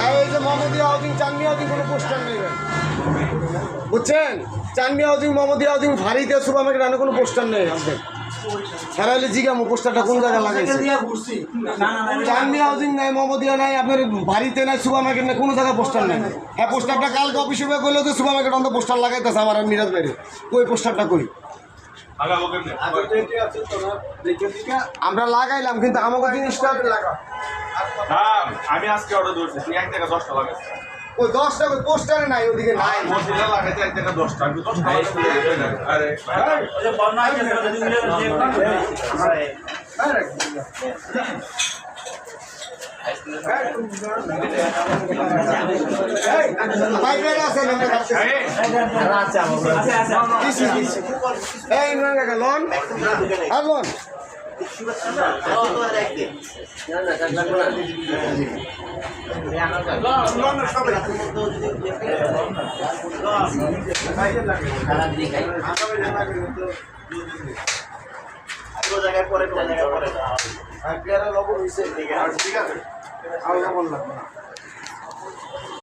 এই যে Mohammadia housing Chandni housing কোনো পোস্টার নেই বুঝছেন? চাঁদনি হাউজিং মোহাম্মদিয়া হাউজিং ভারীতে সুপার মার্কেট আনে কোনো পোস্টার নেই আমাদের। সারাইলে জিগামো পোস্টারটা কোন জায়গায় লাগাইছে? চাঁদনি হাউজিং নাই, মোহাম্মদিয়া নাই, আপনার বাড়িতে নাই, সুপার মার্কেট নাই, কোনো জায়গায় পোস্টার নেই। হ্যাঁ পোস্টারটা কালকে অফিসে করলেও তো সুপার মার্কেট অন্ত পোস্টার লাগাইতেছে আমার আর মিরাজ বাইরে। কই পোস্টারটা কই? আমরা লাগাইলাম কিন্তু আমাকে জিনিসটা আমি আজকে অর্ডার দিয়েছি, তুই 1 টাকা 10টা লাগাইছিস। ওই 10টা ওই পোস্টারে নাই, ওদিকে নাই। মশলা লাগাইতে 1 টাকা 10টা, আমি 10টা আরে বাইরে আছে এই লোন আর লোন জায়গায় পরে ঠিক আছে।